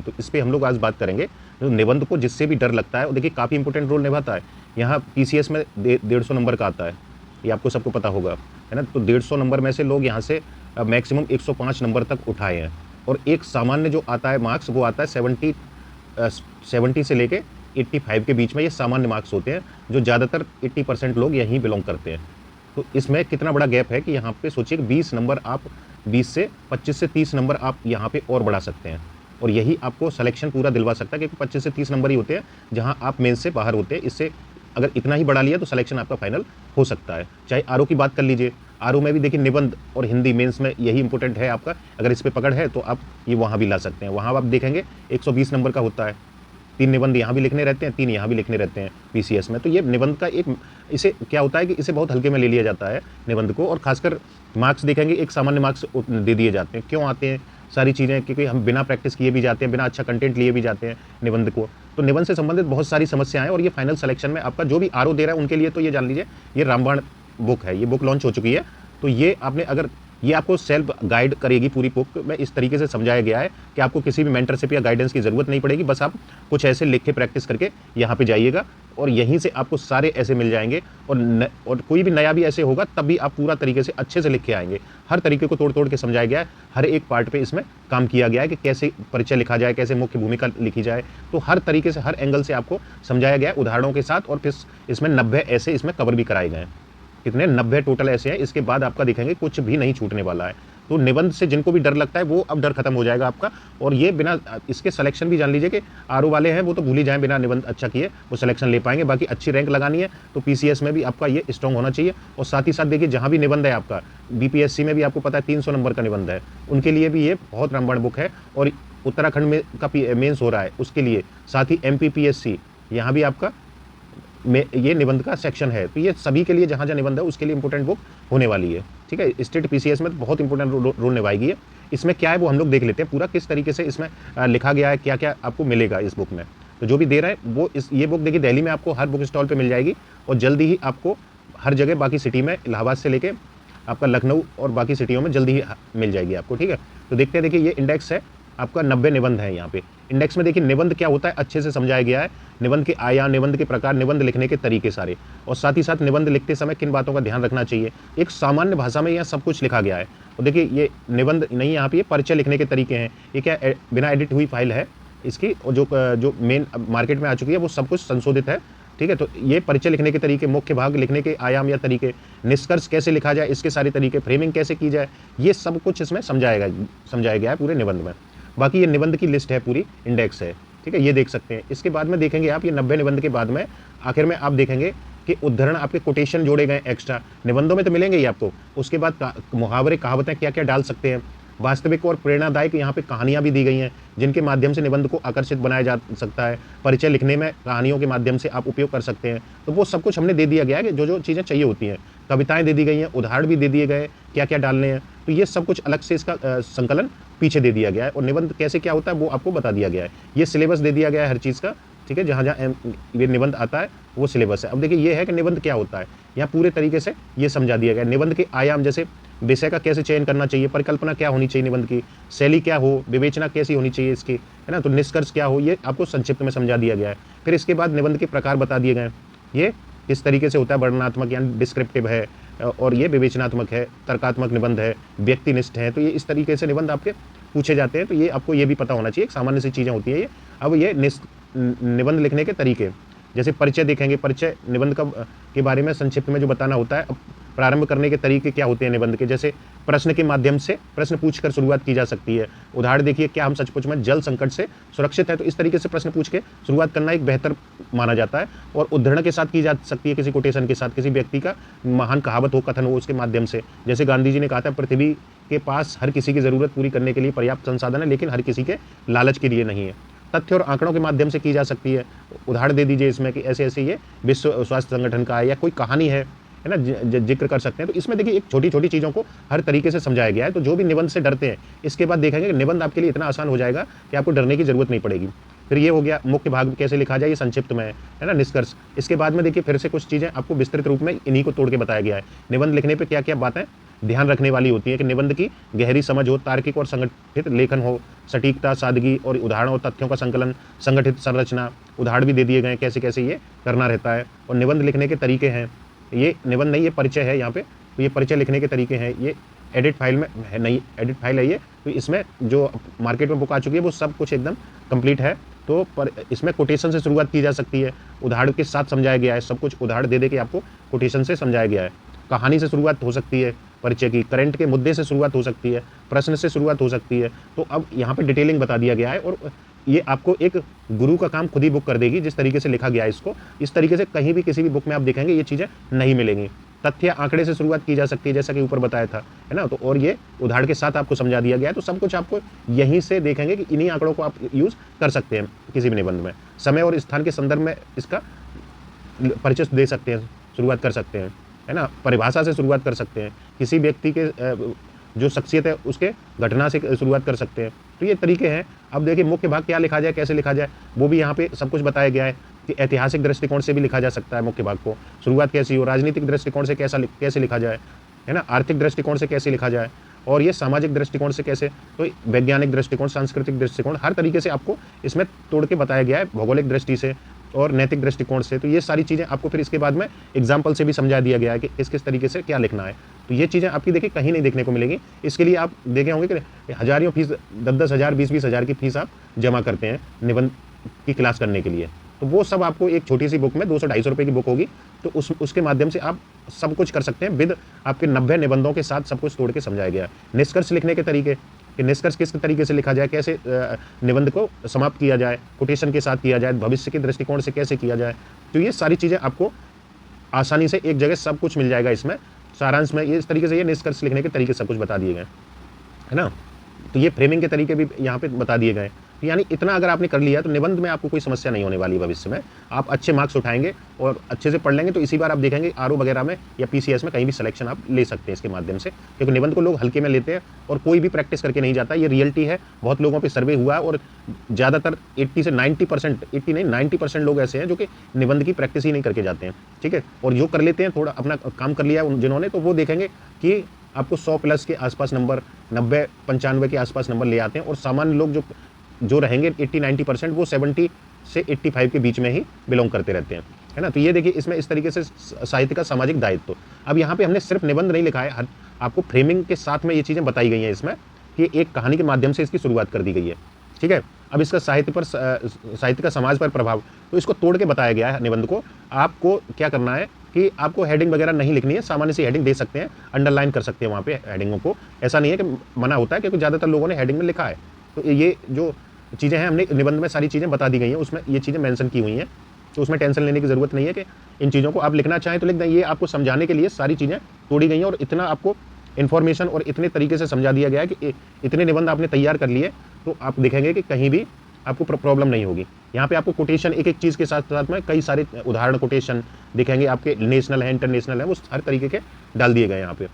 तो इस पे हम लोग आज बात करेंगे। जो निबंध को जिससे भी डर लगता है वो देखिए काफ़ी इंपॉर्टेंट रोल निभाता है। यहाँ पीसीएस में 150 नंबर का आता है, ये आपको सबको पता होगा, है ना। तो 150 नंबर में से लोग यहाँ से मैक्सिमम 105 नंबर तक उठाए हैं। और एक सामान्य जो आता है मार्क्स वो आता है 70 से लेके 85 के बीच में, ये सामान्य मार्क्स होते हैं जो ज़्यादातर 80% लोग यहीं बिलोंग करते हैं। तो इसमें कितना बड़ा गैप है कि यहाँ पे सोचिए कि 20 नंबर आप 20 से 25 से 30 नंबर आप यहाँ पे और बढ़ा सकते हैं। और यही आपको सिलेक्शन पूरा दिलवा सकता है, क्योंकि 25 से 30 नंबर ही होते हैं जहाँ आप मेंस से बाहर होते हैं। इससे अगर इतना ही बढ़ा लिया तो सिलेक्शन आपका फाइनल हो सकता है। चाहे आरओ की बात कर लीजिए, आरओ में भी देखिए निबंध और हिंदी मेंस में यही इंपॉर्टेंट है आपका। अगर इस पे पकड़ है तो आप ये वहाँ भी ला सकते हैं। वहाँ आप देखेंगे 120 नंबर का होता है, 3 निबंध यहाँ भी लिखने रहते हैं, 3 यहाँ भी लिखने रहते हैं पीसीएस में। तो ये निबंध का एक, इसे क्या होता है कि इसे बहुत हल्के में ले लिया जाता है निबंध को। और खासकर मार्क्स देखेंगे एक सामान्य मार्क्स दे दिए जाते हैं। क्यों आते हैं सारी चीज़ें? क्योंकि हम बिना प्रैक्टिस किए भी जाते हैं, बिना अच्छा कंटेंट लिए भी जाते हैं निबंध को। तो निबंध से संबंधित बहुत सारी समस्याएं, और ये फाइनल सिलेक्शन में आपका जो भी आरओ दे रहा है उनके लिए तो ये जान लीजिए ये रामबाण बुक है, ये बुक लॉन्च हो चुकी है। तो ये आपने अगर, ये आपको सेल्फ गाइड करेगी पूरी बुक में। इस तरीके से समझाया गया है कि आपको किसी भी मेंटरशिप या गाइडेंस की ज़रूरत नहीं पड़ेगी। बस आप कुछ ऐसे लिख के प्रैक्टिस करके यहाँ पे जाइएगा और यहीं से आपको सारे ऐसे मिल जाएंगे। और कोई भी नया भी ऐसे होगा तब भी आप पूरा तरीके से अच्छे से लिख के आएंगे। हर तरीके को तोड़ तोड़ के समझाया गया है, हर एक पार्ट पे इसमें काम किया गया है कि कैसे परिचय लिखा जाए, कैसे मुख्य भूमिका लिखी जाए। तो हर तरीके से, हर एंगल से आपको समझाया गया है उदाहरणों के साथ। और फिर इसमें 90 ऐसे इसमें कवर भी कराए गए हैं। कितने? 90 टोटल ऐसे हैं। इसके बाद आपका देखेंगे कुछ भी नहीं छूटने वाला है। तो निबंध से जिनको भी डर लगता है वो अब डर खत्म हो जाएगा आपका। और ये बिना इसके सिलेक्शन भी जान लीजिए कि आरओ वाले हैं वो तो भूल ही जाएं, बिना निबंध अच्छा किए वो सिलेक्शन ले पाएंगे। बाकी अच्छी रैंक लगानी है तो पीसीएस में भी आपका ये स्ट्रॉन्ग होना चाहिए। और साथ ही साथ देखिए जहाँ भी निबंध है आपका, बीपीएससी में भी आपको पता है 300 नंबर का निबंध है, उनके लिए भी ये बहुत रामबाण बुक है। और उत्तराखंड में का मेंस हो रहा है उसके लिए, साथ ही एमपीपीएससी यहाँ भी आपका में ये निबंध का सेक्शन है। तो ये सभी के लिए जहाँ जहाँ निबंध है उसके लिए इंपॉर्टेंट बुक होने वाली है। ठीक है, स्टेट पीसीएस में तो बहुत इंपॉर्टेंट रोल निभाएगी है। इसमें क्या है वो हम लोग देख लेते हैं पूरा किस तरीके से इसमें लिखा गया है, क्या क्या आपको मिलेगा इस बुक में। तो जो भी दे रहे हैं वो ये बुक देखिए दिल्ली में आपको हर बुक स्टॉल पर मिल जाएगी, और जल्दी ही आपको हर जगह बाकी सिटी में, इलाहाबाद से लेके आपका लखनऊ और बाकी सिटियों में जल्दी ही मिल जाएगी आपको। ठीक है, तो देखते हैं। देखिए ये इंडेक्स है आपका, 90 निबंध है यहाँ पे। इंडेक्स में देखिए निबंध क्या होता है अच्छे से समझाया गया है। निबंध के आयाम, निबंध के प्रकार, निबंध लिखने के तरीके सारे, और साथ ही साथ निबंध लिखते समय किन बातों का ध्यान रखना चाहिए। एक सामान्य भाषा में यहाँ सब कुछ लिखा गया है। और देखिए ये निबंध नहीं, यहाँ पे ये परिचय लिखने के तरीके हैं। ये क्या बिना एडिट हुई फाइल है इसकी, और जो मेन मार्केट में आ चुकी है वो सब कुछ संशोधित है। ठीक है, तो ये परिचय लिखने के तरीके, मुख्य भाग लिखने के आयाम या तरीके, निष्कर्ष कैसे लिखा जाए इसके सारे तरीके, फ्रेमिंग कैसे की जाए, ये सब कुछ इसमें समझाया गया है पूरे निबंध में। बाकी ये निबंध की लिस्ट है, पूरी इंडेक्स है। ठीक है, ये देख सकते हैं। इसके बाद में देखेंगे आप ये 90 निबंध के बाद में आखिर में आप देखेंगे कि उद्धरण, आपके कोटेशन जोड़े गए एक्स्ट्रा, निबंधों में तो मिलेंगे ही आपको। उसके बाद मुहावरे, कहावतें क्या क्या डाल सकते हैं। वास्तविक और प्रेरणादायक यहाँ पे कहानियाँ भी दी गई हैं जिनके माध्यम से निबंध को आकर्षित बनाया जा सकता है। परिचय लिखने में कहानियों के माध्यम से आप उपयोग कर सकते हैं। तो वो सब कुछ हमने दे दिया गया है कि जो जो चीज़ें चाहिए होती हैं। कविताएं दे दी गई हैं, उदाहरण भी दे दिए गए क्या क्या डालने हैं। तो ये सब कुछ अलग से इसका संकलन पीछे दे दिया गया है। और निबंध कैसे क्या होता है वो आपको बता दिया गया है। ये सिलेबस दे दिया गया है हर चीज़ का। ठीक है, जहाँ जहाँ ये निबंध आता है वो सिलेबस है। अब देखिए ये है कि निबंध क्या होता है, यहाँ पूरे तरीके से ये समझा दिया गया है। निबंध के आयाम, जैसे विषय का कैसे चयन करना चाहिए, परिकल्पना क्या होनी चाहिए निबंध की, शैली क्या हो, विवेचना कैसी होनी चाहिए इसकी, है ना, तो निष्कर्ष क्या हो, ये आपको संक्षिप्त में समझा दिया गया है। फिर इसके बाद निबंध के प्रकार बता दिए गए, ये किस तरीके से होता है, वर्णनात्मक यानी डिस्क्रिप्टिव है, और ये विवेचनात्मक है, तर्कात्मक निबंध है, व्यक्तिनिष्ठ है। तो ये इस तरीके से निबंध आपके पूछे जाते हैं। तो ये आपको ये भी पता होना चाहिए, एक सामान्य सी चीज़ें होती है ये। अब ये निबंध लिखने के तरीके, जैसे परिचय देखेंगे, परिचय निबंध का के बारे में संक्षिप्त में जो बताना होता है। अब प्रारंभ करने के तरीके क्या होते हैं निबंध के, जैसे प्रश्न के माध्यम से प्रश्न पूछकर शुरुआत की जा सकती है। उदाहरण देखिए, क्या हम सचमुच में जल संकट से सुरक्षित है, तो इस तरीके से प्रश्न पूछ के शुरुआत करना एक बेहतर माना जाता है। और उद्धरण के साथ की जा सकती है, किसी कोटेशन के साथ, किसी व्यक्ति का महान कहावत हो, कथन हो, उसके माध्यम से। जैसे गांधी जी ने कहा था, पृथ्वी के पास हर किसी की ज़रूरत पूरी करने के लिए पर्याप्त संसाधन है, लेकिन हर किसी के लालच के लिए नहीं है। तथ्य और आंकड़ों के माध्यम से की जा सकती है। उदाहरण दे दीजिए इसमें कि ऐसे ऐसे ये विश्व स्वास्थ्य संगठन का है, या कोई कहानी है ना, जिक्र कर सकते हैं। तो इसमें देखिए एक छोटी छोटी चीज़ों को हर तरीके से समझाया गया है। तो जो भी निबंध से डरते हैं, इसके बाद देखेंगे कि निबंध आपके लिए इतना आसान हो जाएगा कि आपको डरने की जरूरत नहीं पड़ेगी। फिर ये हो गया मुख्य भाग कैसे लिखा जाए, ये संक्षिप्त में है ना, निष्कर्ष। इसके बाद में देखिए फिर से कुछ चीज़ें आपको विस्तृत रूप में इन्हीं को तोड़ के बताया गया है। निबंध लिखने पर क्या क्या बातें ध्यान रखने वाली होती हैं कि निबंध की गहरी समझ हो, तार्किक और संगठित लेखन हो, सटीकता, सादगी और उदाहरण और तथ्यों का संकलन, संगठित संरचना, उदाहरण भी दे दिए गए हैं कैसे कैसे ये करना रहता है। और निबंध लिखने के तरीके हैं, ये निबंध नहीं, ये परिचय है यहाँ पे, तो ये परिचय लिखने के तरीके हैं। ये एडिट फाइल में है, नहीं एडिट फाइल है ये, तो इसमें जो मार्केट में बुक आ चुकी है वो सब कुछ एकदम कंप्लीट है। तो पर इसमें कोटेशन से शुरुआत की जा सकती है, उदाहरण के साथ समझाया गया है, सब कुछ उदाहरण दे दे के आपको कोटेशन से समझाया गया है। कहानी से शुरुआत हो सकती है परिचय की, करंट के मुद्दे से शुरुआत हो सकती है, प्रश्न से शुरुआत हो सकती है। तो अब यहाँ पे डिटेलिंग बता दिया गया है और ये आपको एक गुरु का काम खुद ही बुक कर देगी। जिस तरीके से लिखा गया है इसको, इस तरीके से कहीं भी किसी भी बुक में आप देखेंगे ये चीज़ें नहीं मिलेंगी। तथ्य आंकड़े से शुरुआत की जा सकती है, जैसा कि ऊपर बताया था, है ना। तो और ये उदाहरण के साथ आपको समझा दिया गया है, तो सब कुछ आपको यहीं से देखेंगे कि इन्हीं आंकड़ों को आप यूज़ कर सकते हैं किसी भी निबंध में। समय और स्थान के संदर्भ में इसका परिचय दे सकते हैं, शुरुआत कर सकते हैं, है ना। परिभाषा से शुरुआत कर सकते हैं, किसी व्यक्ति के जो शख्सियत है उसके घटना से शुरुआत कर सकते हैं। तो ये तरीके हैं। अब देखिए मुख्य भाग क्या लिखा जाए, कैसे लिखा जाए, वो भी यहाँ पे सब कुछ बताया गया है कि ऐतिहासिक दृष्टिकोण से भी लिखा जा सकता है मुख्य भाग को, शुरुआत कैसी हो, राजनीतिक दृष्टिकोण से कैसे लिखा जाए, है ना, आर्थिक दृष्टिकोण से कैसे लिखा जाए, और ये सामाजिक दृष्टिकोण से कैसे, तो वैज्ञानिक दृष्टिकोण, सांस्कृतिक दृष्टिकोण, हर तरीके से आपको इसमें तोड़ के बताया गया है, भौगोलिक दृष्टि से और नैतिक दृष्टिकोण से। तो ये सारी चीज़ें आपको फिर इसके बाद में एग्जाम्पल से भी समझा दिया गया है कि किस तरीके से क्या लिखना है। तो ये चीज़ें आपकी देखिए कहीं नहीं देखने को मिलेंगी। इसके लिए आप देखे होंगे कि हजारों फीस, 10-10 हज़ार, 20-20 हज़ार की फीस आप जमा करते हैं निबंध की क्लास करने के लिए। तो वो सब आपको एक छोटी सी बुक में 200-250 रुपये की बुक होगी, तो उसके माध्यम से आप सब कुछ कर सकते हैं। विद आपके 90 निबंधों के साथ सब कुछ तोड़ के समझाया गया है। निष्कर्ष लिखने के तरीके, कि निष्कर्ष किस तरीके से लिखा जाए, कैसे निबंध को समाप्त किया जाए, कोटेशन के साथ किया जाए, भविष्य के दृष्टिकोण से कैसे किया जाए, तो ये सारी चीज़ें आपको आसानी से एक जगह सब कुछ मिल जाएगा। इसमें सारांश में ये इस तरीके से ये निष्कर्ष लिखने के तरीके सब कुछ बता दिए गए, है ना। तो ये फ्रेमिंग के तरीके भी यहाँ पे बता दिए गए। तो यानी इतना अगर आपने कर लिया तो निबंध में आपको कोई समस्या नहीं होने वाली। भविष्य में आप अच्छे मार्क्स उठाएंगे और अच्छे से पढ़ लेंगे, तो इसी बार आप देखेंगे आरओ वगैरह में या पीसीएस में कहीं भी सिलेक्शन आप ले सकते हैं इसके माध्यम से, क्योंकि निबंध को लोग हल्के में लेते हैं और कोई भी प्रैक्टिस करके नहीं जाता। ये रियलिटी है, बहुत लोगों पर सर्वे हुआ है और ज़्यादातर 80 से 90%, 80 नहीं 90% लोग ऐसे हैं जो कि निबंध की प्रैक्टिस ही नहीं करके जाते हैं, ठीक है। और जो कर लेते हैं, थोड़ा अपना काम कर लिया जिन्होंने, तो वो देखेंगे कि आपको 100 प्लस के आसपास नंबर, 90-95 के आसपास नंबर ले आते हैं। और सामान्य लोग जो रहेंगे 80-90%, वो 70 से 85 के बीच में ही बिलोंग करते रहते हैं, है ना। तो ये देखिए इसमें इस तरीके से साहित्य का सामाजिक दायित्व। अब यहाँ पे हमने सिर्फ निबंध नहीं लिखा है, आपको फ्रेमिंग के साथ में ये चीज़ें बताई गई हैं इसमें, कि एक कहानी के माध्यम से इसकी शुरुआत कर दी गई है, ठीक है। अब इसका साहित्य का समाज पर प्रभाव, तो इसको तोड़ के बताया गया है निबंध को। आपको क्या करना है कि आपको हेडिंग वगैरह नहीं लिखनी है, सामान्य सी हेडिंग दे सकते हैं, अंडरलाइन कर सकते हैं वहाँ पे हेडिंगों को। ऐसा नहीं है कि मना होता है, क्योंकि ज़्यादातर लोगों ने हेडिंग में लिखा है। तो ये जो चीज़ें हैं, हमने निबंध में सारी चीज़ें बता दी गई हैं, उसमें ये चीज़ें मेंशन की हुई हैं, तो उसमें टेंशन लेने की ज़रूरत नहीं है कि इन चीज़ों को आप लिखना चाहें तो लिख दें। ये आपको समझाने के लिए सारी चीज़ें तोड़ी गई हैं और इतना आपको इन्फॉर्मेशन और इतने तरीके से समझा दिया गया है कि इतने निबंध आपने तैयार कर लिए, तो आप देखेंगे कि कहीं भी आपको प्रॉब्लम नहीं होगी। यहाँ पे आपको कोटेशन एक एक चीज़ के साथ साथ में कई सारे उदाहरण कोटेशन दिखेंगे, आपके नेशनल है, इंटरनेशनल है, वो हर तरीके के डाल दिए गए यहाँ पे,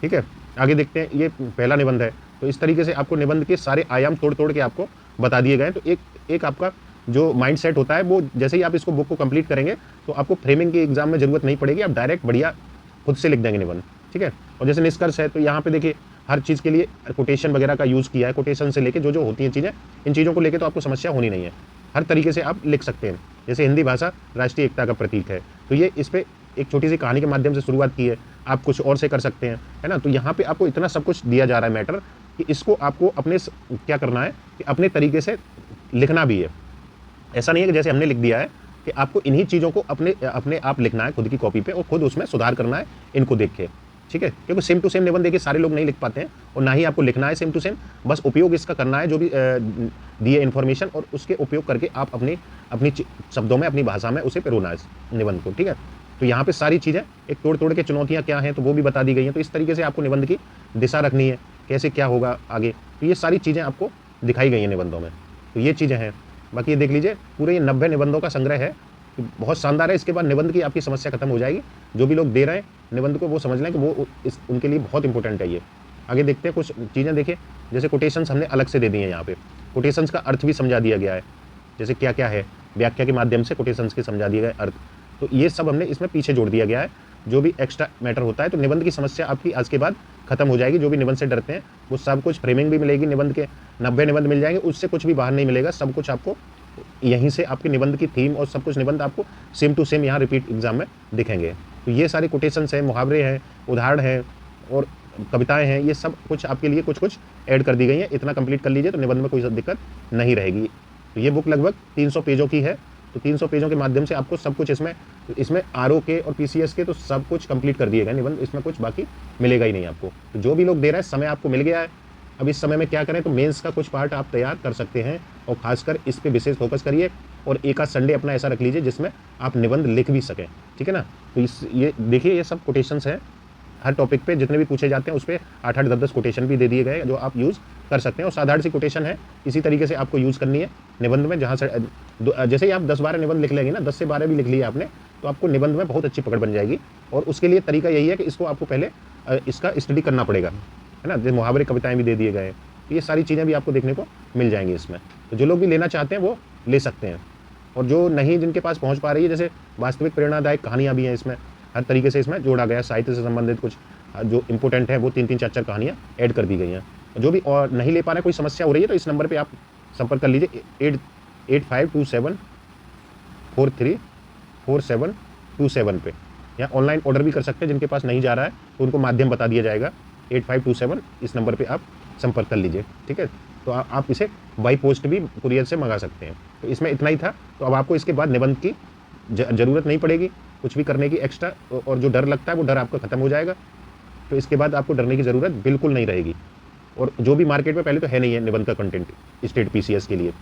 ठीक है। आगे देखते हैं, ये पहला निबंध है, तो इस तरीके से आपको निबंध के सारे आयाम तोड़ तोड़ के आपको बता दिए गए। तो एक आपका जो माइंड सेट होता है, वो जैसे ही आप इसको बुक को कंप्लीट करेंगे तो आपको फ्रेमिंग की एग्जाम में ज़रूरत नहीं पड़ेगी, आप डायरेक्ट बढ़िया खुद से लिख देंगे निबंध, ठीक है। और जैसे निष्कर्ष है, तो यहाँ पे देखिए हर चीज़ के लिए कोटेशन वगैरह का यूज़ किया है। कोटेशन से लेके जो होती हैं चीज़ें, इन चीज़ों को लेके तो आपको समस्या होनी नहीं है, हर तरीके से आप लिख सकते हैं। जैसे हिंदी भाषा राष्ट्रीय एकता का प्रतीक है, तो ये इस पर एक छोटी सी कहानी के माध्यम से शुरुआत की है, आप कुछ और से कर सकते हैं, है ना। तो यहाँ पे आपको इतना सब कुछ दिया जा रहा है मैटर, कि इसको आपको अपने क्या करना है कि अपने तरीके से लिखना भी है। ऐसा नहीं है कि जैसे हमने लिख दिया है, कि आपको इन्हीं चीज़ों को अपने आप लिखना है खुद की कॉपी पे और खुद उसमें सुधार करना है इनको देख के, ठीक है। क्योंकि सेम टू सेम निबंध देखिए सारे लोग नहीं लिख पाते हैं, और ना ही आपको लिखना है सेम टू सेम, बस उपयोग इसका करना है जो भी दिए इन्फॉर्मेशन, और उसके उपयोग करके आप अपनी शब्दों में, अपनी भाषा में उसे पिरोना है निबंध को, ठीक है। तो यहाँ पे सारी चीज़ें एक तोड़ तोड़ के चुनौतियाँ क्या हैं तो वो भी बता दी गई हैं। तो इस तरीके से आपको निबंध की दिशा रखनी है, कैसे क्या होगा आगे, तो ये सारी चीज़ें आपको दिखाई गई हैं निबंधों में। तो ये चीज़ें हैं। बाकी ये देख लीजिए, पूरे ये 90 निबंधों का संग्रह है, बहुत शानदार है। इसके बाद निबंध की आपकी समस्या खत्म हो जाएगी। जो भी लोग दे रहे हैं निबंध को, वो समझ लें कि वो उनके लिए बहुत इंपॉर्टेंट है ये। आगे देखते हैं कुछ चीज़ें। देखिए जैसे कोटेशंस हमने अलग से दे दिए हैं, यहाँ पे कोटेशंस का अर्थ भी समझा दिया गया है, जैसे क्या क्या है, व्याख्या के माध्यम से कोटेशंस के समझा दिए गए अर्थ, तो ये सब हमने इसमें पीछे जोड़ दिया गया है। जो भी एक्स्ट्रा मैटर होता है, तो निबंध की समस्या आपकी आज के बाद खत्म हो जाएगी। जो भी निबंध से डरते हैं वो सब कुछ, फ्रेमिंग भी मिलेगी निबंध के, 90 निबंध मिल जाएंगे, उससे कुछ भी बाहर नहीं मिलेगा, सब कुछ आपको यहीं से आपके निबंध की थीम और सब कुछ निबंध आपको सेम टू सेम यहाँ रिपीट एग्जाम में दिखेंगे। तो ये सारी कोटेशंस हैं, मुहावरे हैं, उदाहरण हैं और कविताएं हैं, ये सब कुछ आपके लिए कुछ कुछ ऐड कर दी गई हैं। इतना कंप्लीट कर लीजिए तो निबंध में कोई दिक्कत नहीं रहेगी। तो ये बुक लगभग 300 पेजों की है। तो 300 पेजों के माध्यम से आपको सब कुछ इसमें आरओ के और पीसीएस के तो सब कुछ कंप्लीट कर दिए गए निबंध, इसमें कुछ बाकी मिलेगा ही नहीं आपको। तो जो भी लोग दे रहे हैं, समय आपको मिल गया है। अब इस समय में क्या करें, तो मेंस का कुछ पार्ट आप तैयार कर सकते हैं और खासकर इस पे विशेष फोकस करिए और एक आध संडे अपना ऐसा रख लीजिए जिसमें आप निबंध लिख भी सकें, ठीक है ना। तो ये देखिए, ये सब कोटेशंस हैं, हर टॉपिक पे जितने भी पूछे जाते हैं उस पर 8-8, 10-10 कोटेशन भी दे दिए गए जो आप यूज़ कर सकते हैं। और साधारण सी कोटेशन है, इसी तरीके से आपको यूज़ करनी है निबंध में। जहाँ से जैसे ही आप 10-12 निबंध लिख लेंगे ना, 10 से 12 भी लिख लिए आपने, तो आपको निबंध में बहुत अच्छी पकड़ बन जाएगी। और उसके लिए तरीका यही है कि इसको आपको पहले इसका स्टडी करना पड़ेगा, है ना। मुहावरे कविताएं भी दे दिए गए, तो ये सारी चीज़ें भी आपको देखने को मिल जाएंगी इसमें। तो जो लोग भी लेना चाहते हैं वो ले सकते हैं, और जो नहीं, जिनके पास पहुंच पा रही है, जैसे वास्तविक प्रेरणादायक कहानियाँ भी हैं इसमें, हर तरीके से इसमें जोड़ा गया। साहित्य से संबंधित कुछ जो इंपॉर्टेंट है वो 3-3, 4-4 कहानियाँ ऐड कर दी गई हैं। जो भी और नहीं ले पा रहे, कोई समस्या हो रही है, तो इस नंबर पर आप संपर्क कर लीजिए 8527434727 पे, या ऑनलाइन ऑर्डर भी कर सकते हैं। जिनके पास नहीं जा रहा है तो उनको माध्यम बता दिया जाएगा, 8527 इस नंबर पे आप संपर्क कर लीजिए, ठीक है। तो आप इसे बाई पोस्ट भी कुरियर से मंगा सकते हैं। तो इसमें इतना ही था। तो अब आपको इसके बाद निबंध की ज़रूरत नहीं पड़ेगी कुछ भी करने की एक्स्ट्रा, और जो डर लगता है वो डर आपका खत्म हो जाएगा। तो इसके बाद आपको डरने की ज़रूरत बिल्कुल नहीं रहेगी। और जो भी मार्केट में पहले तो है नहीं है निबंध का कंटेंट स्टेट पीसीएस के लिए,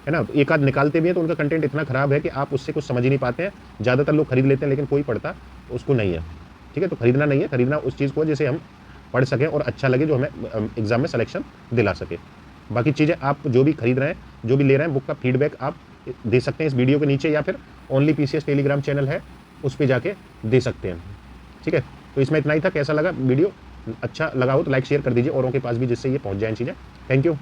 है ना। तो एक आध निकालते भी हैं तो उनका कंटेंट इतना ख़राब है कि आप उससे कुछ समझ ही नहीं पाते हैं। ज़्यादातर लोग खरीद लेते हैं लेकिन कोई पढ़ता उसको नहीं है, ठीक है। तो खरीदना नहीं है, खरीदना उस चीज़ को जिसे हम पढ़ सकें और अच्छा लगे, जो हमें एग्ज़ाम में सिलेक्शन दिला सके। बाकी चीज़ें आप जो भी खरीद रहे हैं, जो भी ले रहे हैं, बुक का फीडबैक आप दे सकते हैं इस वीडियो के नीचे, या फिर ओनली पीसीएस टेलीग्राम चैनल है उस पर जाके दे सकते हैं, ठीक है। तो इसमें इतना ही था। कैसा लगा वीडियो, अच्छा लगा हो तो लाइक शेयर कर दीजिए औरों के पास भी, जिससे ये पहुंच जाए चीज़ें। Thank you.